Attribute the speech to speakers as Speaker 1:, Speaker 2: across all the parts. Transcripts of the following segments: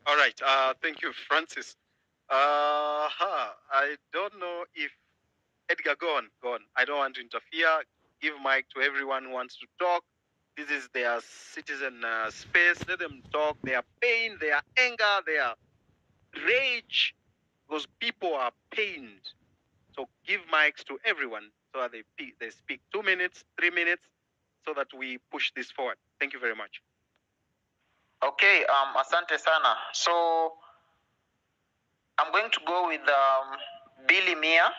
Speaker 1: All right. Thank you, Francis. I don't know if Edgar, go on, go on. I don't want to interfere. Give mic to everyone who wants to talk. This is their citizen space. Let them talk their pain, their anger, their rage, because people are pained. So give mics to everyone so that they speak 2 minutes, 3 minutes, so that we push this forward. Thank you very much.
Speaker 2: Okay, asante sana. So I'm going to go with Billy Mia.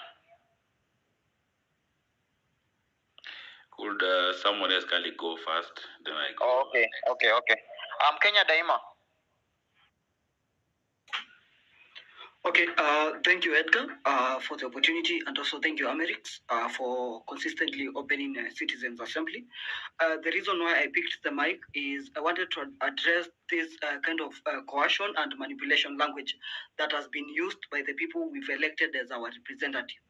Speaker 3: Could someone else kindly go first? Then I go.
Speaker 2: Oh, okay. Kenya Daima.
Speaker 4: Okay, thank you, Edgar, for the opportunity, and also thank you, Amerix, for consistently opening Citizens Assembly. The reason why I picked the mic is I wanted to address this kind of coercion and manipulation language that has been used by the people we've elected as our representative.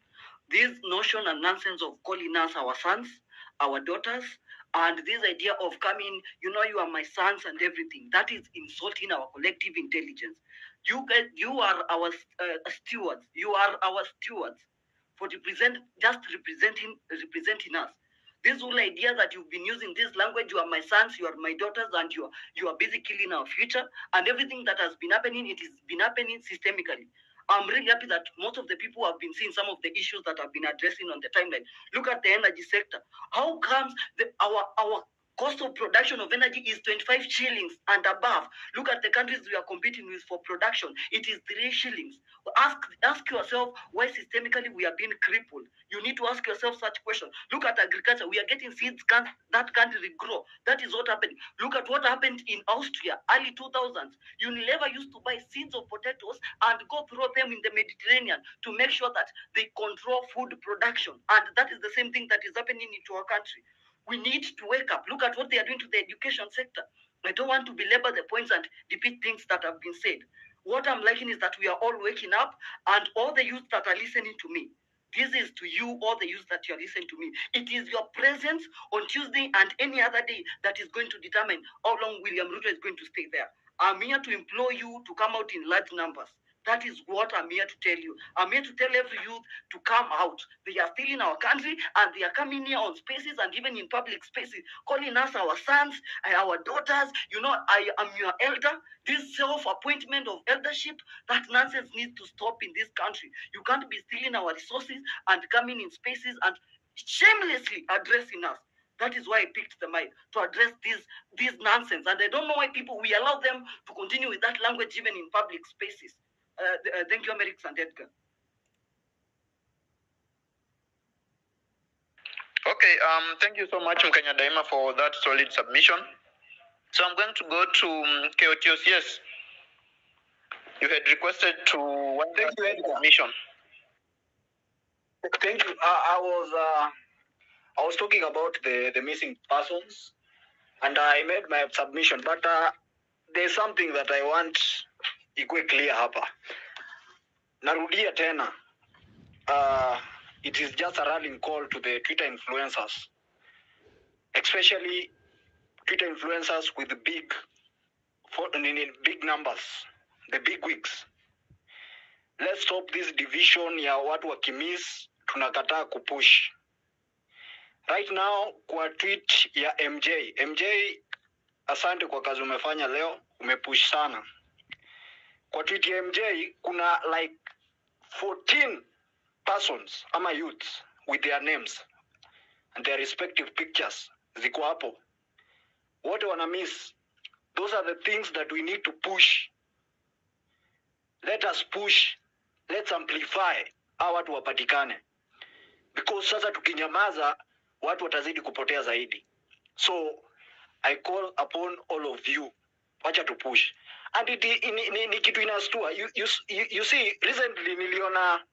Speaker 4: This notion and nonsense of calling us our sons, our daughters, and this idea of coming, you are my sons and everything, that is insulting our collective intelligence. You guys, you are our stewards. You are our stewards for representing us. This whole idea that you've been using this language, you are my sons, you are my daughters, and you are basically killing our future. And everything that has been happening, it has been happening systemically. I'm really happy that most of the people have been seeing some of the issues that have been addressing on the timeline. Look at the energy sector. How comes our cost of production of energy is 25 shillings and above? Look at the countries we are competing with for production. It is 3 shillings. Ask yourself why systemically we are being crippled. You need to ask yourself such questions. Look at agriculture. We are getting seeds that can't regrow. That is what happened. Look at what happened in Austria, early 2000s. Unilever used to buy seeds of potatoes and go throw them in the Mediterranean to make sure that they control food production. And that is the same thing that is happening into our country. We need to wake up. Look at what they are doing to the education sector. I don't want to belabor the points and repeat things that have been said. What I'm liking is that we are all waking up, and all the youth that are listening to me, this is to you, all the youth that you are listening to me. It is your presence on Tuesday and any other day that is going to determine how long William Ruto is going to stay there. I'm here to implore you to come out in large numbers. That is what I'm here to tell you. I'm here to tell every youth to come out. They are still in our country, and they are coming here on spaces and even in public spaces, calling us our sons, our daughters. I am your elder. This self-appointment of eldership, that nonsense needs to stop in this country. You can't be stealing our resources and coming in spaces and shamelessly addressing us. That is why I picked the mic, to address this nonsense. And I don't know why we allow them to continue with that language even in public spaces. Thank you, Amerix and Edgar.
Speaker 2: Okay, thank you so much, Mkenya Daima, for that solid submission. So I'm going to go to Keotios. Yes, you had requested to
Speaker 5: thank you, Edgar.
Speaker 2: Submission.
Speaker 5: Thank you. I was talking about the missing persons, and I made my submission, but there's something that I want ikuwe clear hapa. Narudia tena. It is just a rallying call to the Twitter influencers, especially Twitter influencers with big numbers, the big wigs. Let's stop this division ya watu wa kimis tunakataa kupush. Right now kwa tweet ya MJ, asante kwa kazi umefanya leo, umepush sana. Kwa tweet ya MJ kuna like 14 persons ama youths with their names and their respective pictures ziko hapo. Wote wana miss. Those are the things that we need to push. Let us push. Let's amplify hawa watu wapatikane. Because sasa tukinyamaza watu watazidi kupotea zaidi. So I call upon all of you, wacha to push. And ni kitu inastua. You see, recently niliona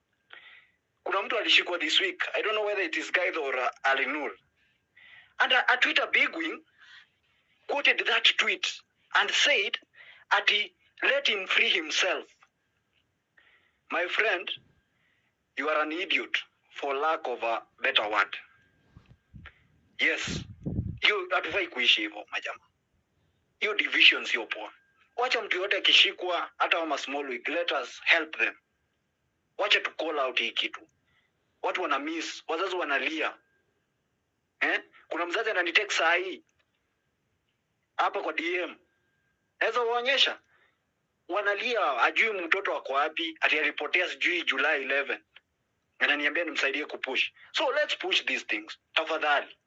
Speaker 5: kuna mtu alishikwa this week. I don't know whether it is Gaid or Alinur. And a Twitter bigwing quoted that tweet and said, let him free himself. My friend, you are an idiot for lack of a better word. Yes, you hatufai kuishi hivyo majama. Your division sio poa. Wacha mtu yote akishikwa, hata wama small wig, let us help them. Wacha tu call out hii kitu. Watu wana miss, wazazi wanalia. Kuna mzazi ananitext saa hii hapa kwa DM. Naweza kuonyesha. Wanalia, ajui mtoto wako wapi, ataripotea sijui July 11. Ananiambia nimsaidie kupush. So let's push these things. Tafadhali.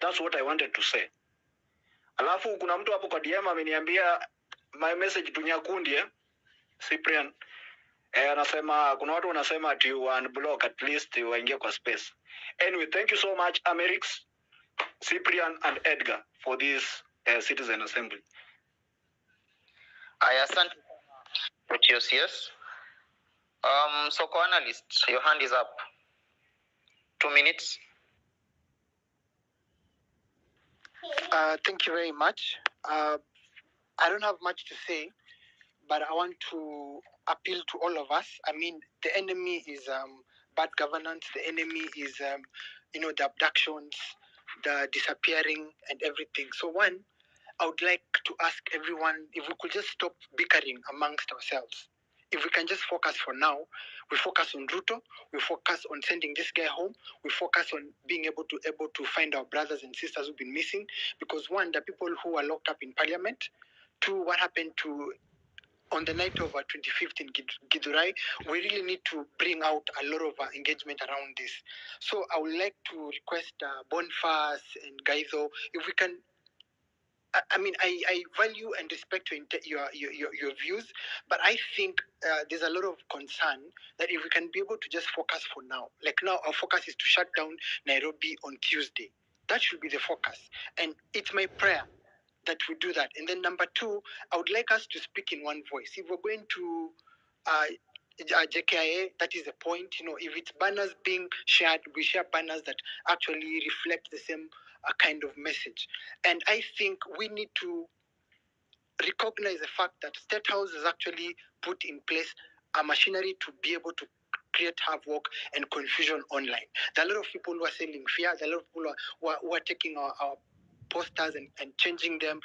Speaker 5: That's what I wanted to say. Alafu kuna mtu hapo kwa DM ameniambia my message to Nyakundi Cyprian. Anasema kuna watu wanasema ati unblock at least waingie kwa space. Anyway, thank you so much Amerix, Cyprian and Edgar for this citizen assembly.
Speaker 2: I asante yes. So co-analyst, your hand is up. 2 minutes.
Speaker 6: Thank you very much. I don't have much to say, but I want to appeal to all of us. I mean, the enemy is bad governance. The enemy is, the abductions, the disappearing, and everything. So one, I would like to ask everyone if we could just stop bickering amongst ourselves. If we can just focus for now, we focus on Ruto, we focus on sending this guy home, we focus on being able to find our brothers and sisters who've been missing. Because one, the people who are locked up in parliament. Two, what happened on the night of 25th in Githurai, we really need to bring out a lot of engagement around this. So I would like to request Boniface and Gaizo, if we can. I mean, I value and respect your views, but I think there's a lot of concern that if we can be able to just focus for now. Like now, our focus is to shut down Nairobi on Tuesday. That should be the focus. And it's my prayer that we do that. And then number two, I would like us to speak in one voice. If we're going to JKIA, that is the point. If it's banners being shared, we share banners that actually reflect the same kind of message. And I think we need to recognize the fact that State House has actually put in place a machinery to be able to create havoc and confusion online. There are a lot of people who are selling fear. There are a lot of people who are taking our posters and changing them,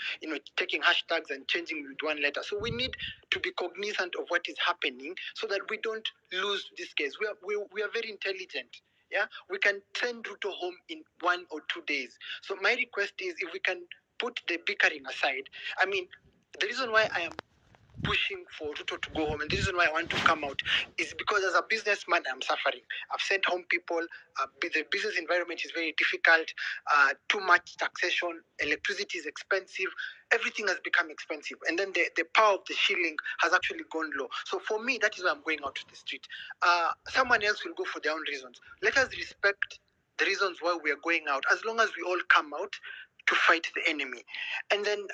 Speaker 6: taking hashtags and changing with one letter. So we need to be cognizant of what is happening so that we don't lose this case. We are very intelligent. Yeah, we can send Ruto home in 1 or 2 days. So my request is if we can put the bickering aside. I mean, the reason why I am pushing for Ruto to go home, and the reason why I want to come out is because as a businessman, I'm suffering. I've sent home people. The business environment is very difficult. Too much taxation. Electricity is expensive. Everything has become expensive. And then the power of the shilling has actually gone low. So for me, that is why I'm going out to the street. Someone else will go for their own reasons. Let us respect the reasons why we are going out, as long as we all come out to fight the enemy. And then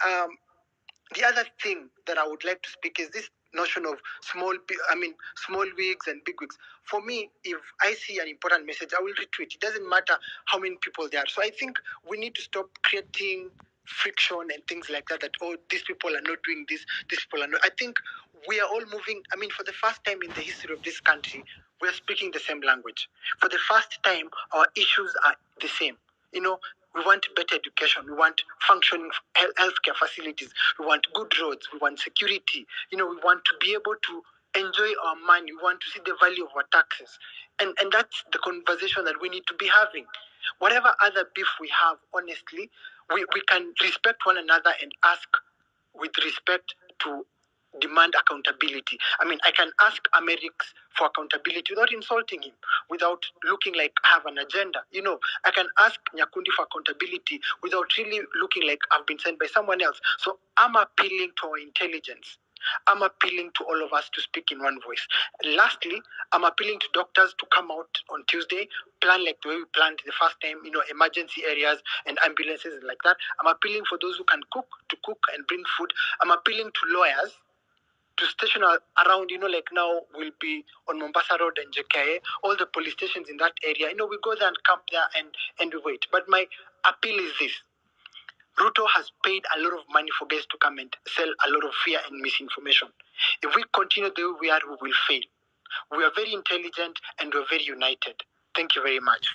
Speaker 6: the other thing that I would like to speak is this notion of small wigs and big wigs. For me, if I see an important message, I will retweet. It doesn't matter how many people there are. So I think we need to stop creating friction and things like that, these people are not doing this, these people are not. I think we are all moving. I mean, for the first time in the history of this country, we are speaking the same language. For the first time, our issues are the same. We want better education. We want functioning healthcare facilities. We want good roads. We want security. We want to be able to enjoy our money. We want to see the value of our taxes. And that's the conversation that we need to be having. Whatever other beef we have, honestly, we can respect one another and ask with respect to demand accountability. I mean, I can ask Amerix for accountability without insulting him, without looking like I have an agenda. I can ask Nyakundi for accountability without really looking like I've been sent by someone else. So I'm appealing to our intelligence. I'm appealing to all of us to speak in one voice. Lastly, I'm appealing to doctors to come out on Tuesday, plan like the way we planned the first time, emergency areas and ambulances and like that. I'm appealing for those who can cook to cook and bring food. I'm appealing to lawyers to station around, like now we'll be on Mombasa Road and JKA, all the police stations in that area. We go there and camp there and we wait. But my appeal is this. Ruto has paid a lot of money for guys to come and sell a lot of fear and misinformation. If we continue the way we are, we will fail. We are very intelligent and we're very united. Thank you very much.